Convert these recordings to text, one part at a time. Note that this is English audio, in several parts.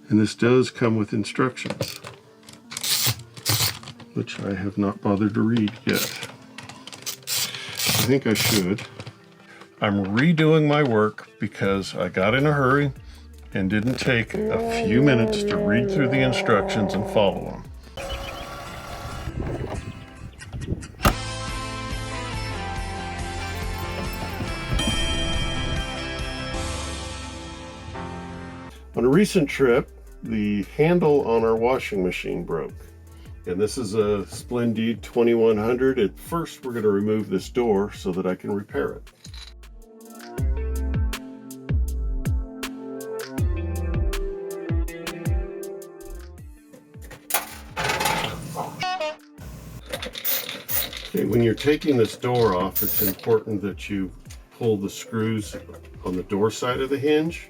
And this does come with instructions, which I have not bothered to read yet. I think I should. I'm redoing my work because I got in a hurry and didn't take a few minutes to read through the instructions and follow them. On a recent trip, the handle on our washing machine broke. And this is a Splendide 2100. At first, we're going to remove this door so that I can repair it. Okay, when you're taking this door off, it's important that you pull the screws on the door side of the hinge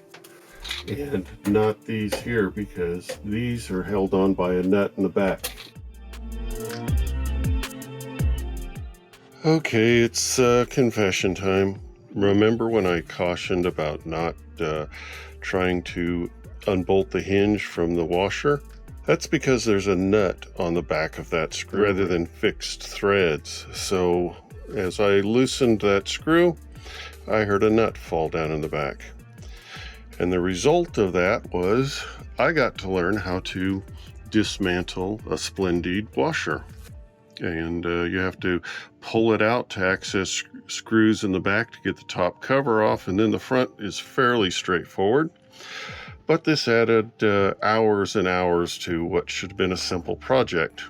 and not these here, because these are held on by a nut in the back. Okay, it's confession time. Remember when I cautioned about not trying to unbolt the hinge from the washer? That's because there's a nut on the back of that screw rather than fixed threads. So as I loosened that screw, I heard a nut fall down in the back. And the result of that was I got to learn how to dismantle a Splendide washer. And you have to pull it out to access screws in the back to get the top cover off, and then the front is fairly straightforward. But this added hours and hours to what should have been a simple project.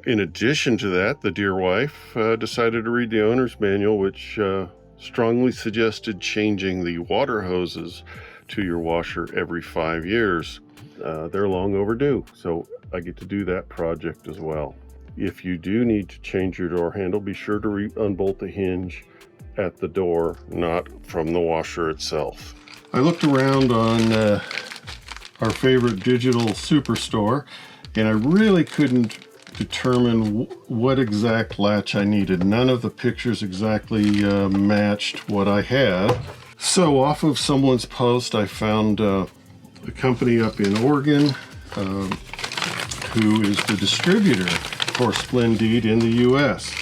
In addition to that, the dear wife decided to read the owner's manual, which strongly suggested changing the water hoses to your washer every 5 years. They're long overdue, so I get to do that project as well. If you do need to change your door handle, be sure to unbolt the hinge at the door, not from the washer itself. I looked around on our favorite digital superstore, and I really couldn't determine what exact latch I needed. None of the pictures exactly matched what I had. So off of someone's post, I found a company up in Oregon who is the distributor for Splendide in the US.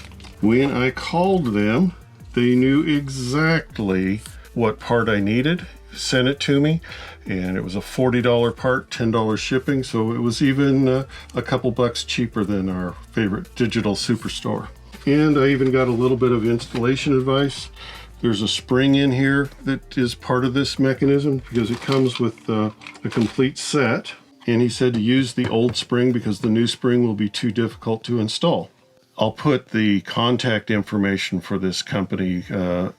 When I called them, they knew exactly what part I needed, sent it to me, and it was a $40 part, $10 shipping, so it was even a couple bucks cheaper than our favorite digital superstore. And I even got a little bit of installation advice. There's a spring in here that is part of this mechanism because it comes with a complete set. And he said to use the old spring because the new spring will be too difficult to install. I'll put the contact information for this company out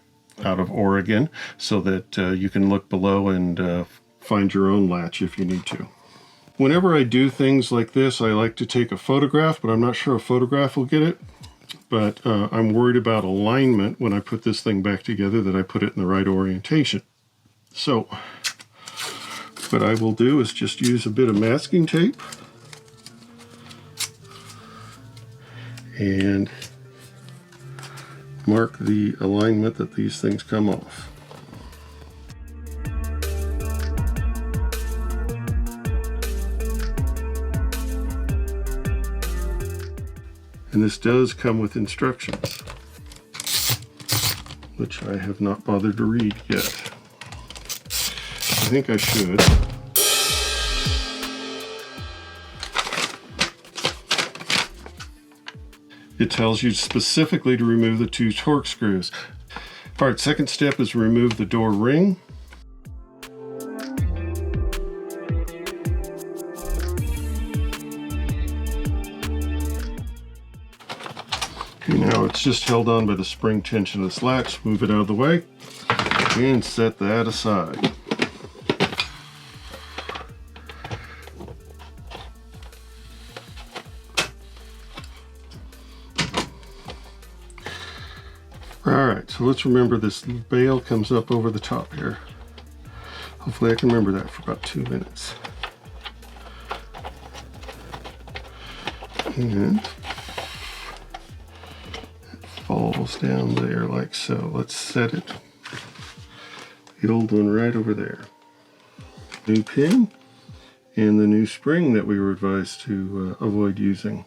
of Oregon so that you can look below and find your own latch if you need to. Whenever I do things like this, I like to take a photograph, but I'm not sure a photograph will get it. But I'm worried about alignment when I put this thing back together, that I put it in the right orientation. So what I will do is just use a bit of masking tape and mark the alignment that these things come off. And this does come with instructions, which I have not bothered to read yet. I think I should. It tells you specifically to remove the 2 torque screws. All right, second step is remove the door ring. Okay, now it's just held on by the spring tension of this latch. Move it out of the way and set that aside. Alright, so let's remember this bail comes up over the top here. Hopefully I can remember that for about 2 minutes. And it falls down there like so. Let's set it. The old one right over there. New pin. and the new spring that we were advised to avoid using.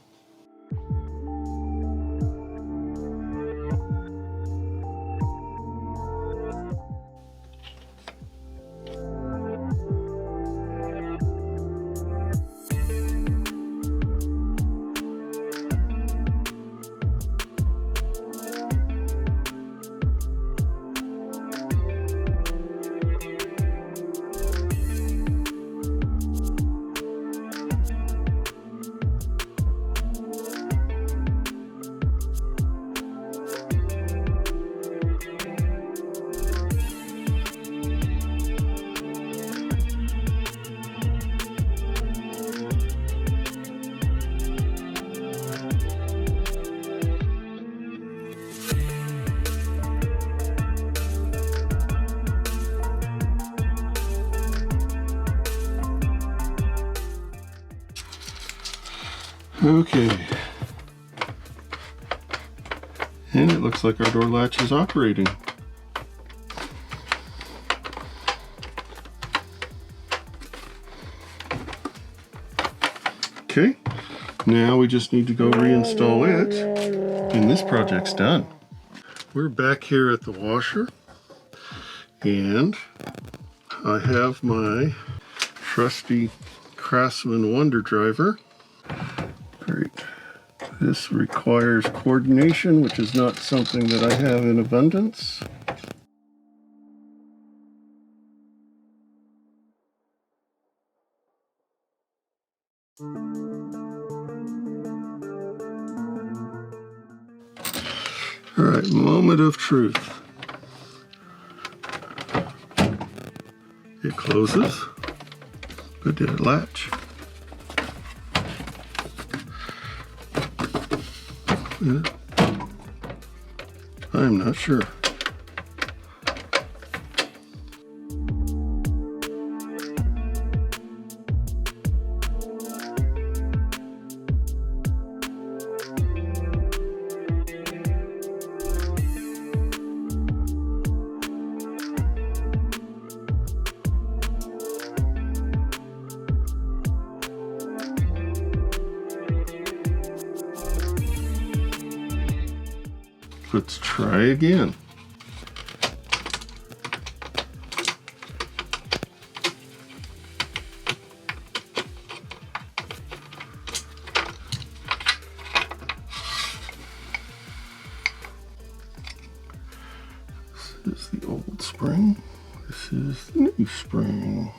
Okay, and it looks like our door latch is operating. Okay, now we just need to go reinstall it, and this project's done. We're back here at the washer, and I have my trusty Craftsman Wonder Driver. Great. This requires coordination, which is not something that I have in abundance. All right, moment of truth. It closes, but did it latch? I'm not sure. Let's try again. This is the old spring. This is the new spring.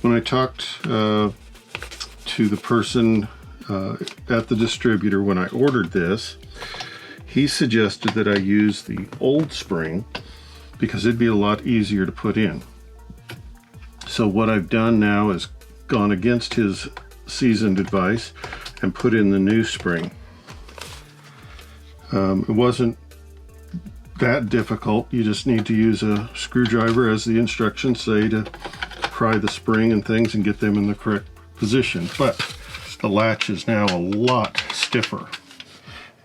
When I talked to the person at the distributor when I ordered this, he suggested that I use the old spring because it'd be a lot easier to put in. So what I've done now is gone against his seasoned advice and put in the new spring. It wasn't that difficult. You just need to use a screwdriver, as the instructions say, to pry the spring and things and get them in the correct position. But the latch is now a lot stiffer,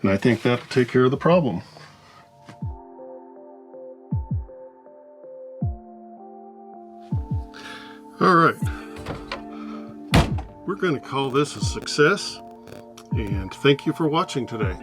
and I think that'll take care of the problem. All right, we're going to call this a success, and thank you for watching today.